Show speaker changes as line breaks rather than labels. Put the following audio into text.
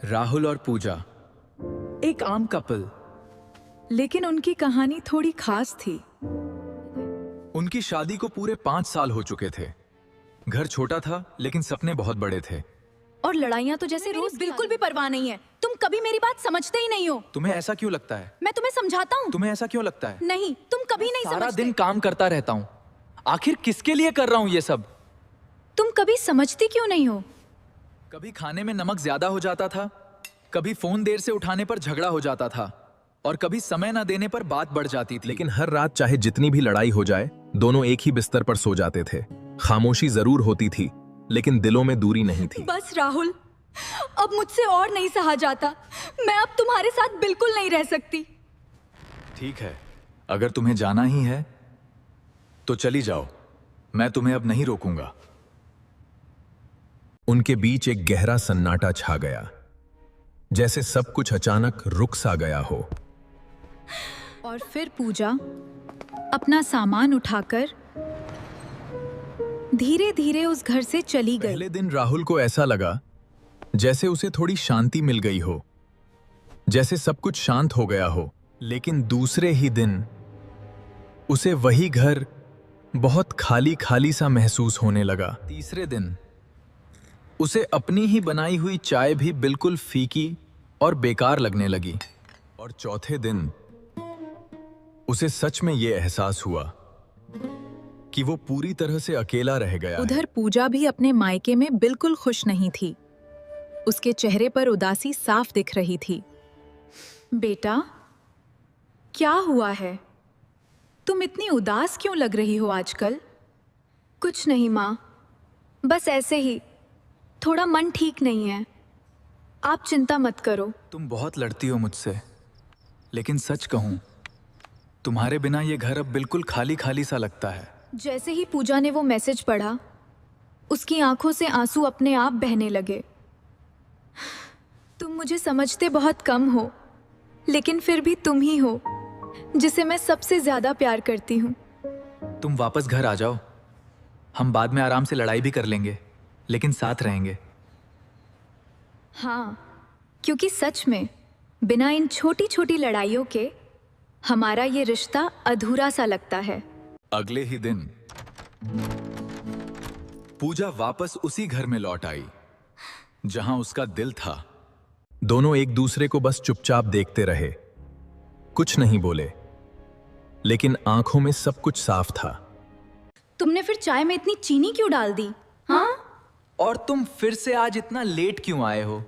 राहुल और पूजा, एक आम कपल,
लेकिन उनकी कहानी थोड़ी खास थी।
उनकी शादी को पूरे 5 साल हो चुके थे। घर छोटा था लेकिन सपने बहुत बड़े थे।
और लड़ाइयाँ तो जैसे रोज बिल्कुल भी परवाह नहीं है। तुम कभी मेरी बात समझते ही नहीं हो।
तुम्हें ऐसा क्यों लगता है?
मैं तुम्हें समझाता हूँ।
तुम्हें ऐसा क्यों लगता है?
नहीं, तुम कभी नहीं
सारा
समझते।
दिन काम करता रहता हूँ, आखिर किसके लिए कर रहा हूँ ये सब?
तुम कभी समझती क्यों नहीं हो?
कभी खाने में नमक ज्यादा हो जाता था, कभी फोन देर से उठाने पर झगड़ा हो जाता था, और कभी समय न देने पर बात बढ़ जाती थी।
लेकिन हर रात चाहे जितनी भी लड़ाई हो जाए, दोनों एक ही बिस्तर पर सो जाते थे। खामोशी जरूर होती थी, लेकिन दिलों में दूरी नहीं थी।
बस राहुल, अब मुझसे और नहीं सहा जाता। मैं अब तुम्हारे साथ बिल्कुल नहीं रह सकती।
ठीक है, अगर तुम्हें जाना ही है तो चली जाओ, मैं तुम्हें अब नहीं रोकूंगा।
उनके बीच एक गहरा सन्नाटा छा गया, जैसे सब कुछ अचानक रुक सा गया हो।
और फिर पूजा अपना सामान उठाकर धीरे धीरे उस घर से चली गई।
पहले दिन राहुल को ऐसा लगा जैसे उसे थोड़ी शांति मिल गई हो, जैसे सब कुछ शांत हो गया हो। लेकिन दूसरे ही दिन उसे वही घर बहुत खाली खाली सा महसूस होने लगा।
तीसरे दिन उसे अपनी ही बनाई हुई चाय भी बिल्कुल फीकी और बेकार लगने लगी।
और चौथे दिन उसे सच में यह एहसास हुआ कि वो पूरी तरह से अकेला रह गया है।
उधर पूजा भी अपने मायके में बिल्कुल खुश नहीं थी। उसके चेहरे पर उदासी साफ दिख रही थी। बेटा, क्या हुआ है? तुम इतनी उदास क्यों लग रही हो आजकल?
कुछ नहीं माँ, बस ऐसे ही थोड़ा मन ठीक नहीं है। आप चिंता मत करो।
तुम बहुत लड़ती हो मुझसे, लेकिन सच कहूं, तुम्हारे बिना ये घर अब बिल्कुल खाली खाली सा लगता है।
जैसे ही पूजा ने वो मैसेज पढ़ा, उसकी आंखों से आंसू अपने आप बहने लगे। तुम मुझे समझते बहुत कम हो, लेकिन फिर भी तुम ही हो जिसे मैं सबसे ज्यादा प्यार करती हूँ।
तुम वापस घर आ जाओ, हम बाद में आराम से लड़ाई भी कर लेंगे, लेकिन साथ रहेंगे।
हाँ, क्योंकि सच में बिना इन छोटी छोटी लड़ाइयों के हमारा ये रिश्ता अधूरा सा लगता है।
अगले ही दिन पूजा वापस उसी घर में लौट आई जहां उसका दिल था।
दोनों एक दूसरे को बस चुपचाप देखते रहे, कुछ नहीं बोले, लेकिन आंखों में सब कुछ साफ था।
तुमने फिर चाय में इतनी चीनी क्यों डाल दी? हाँ?
और तुम फिर से आज इतना लेट क्यों आए हो?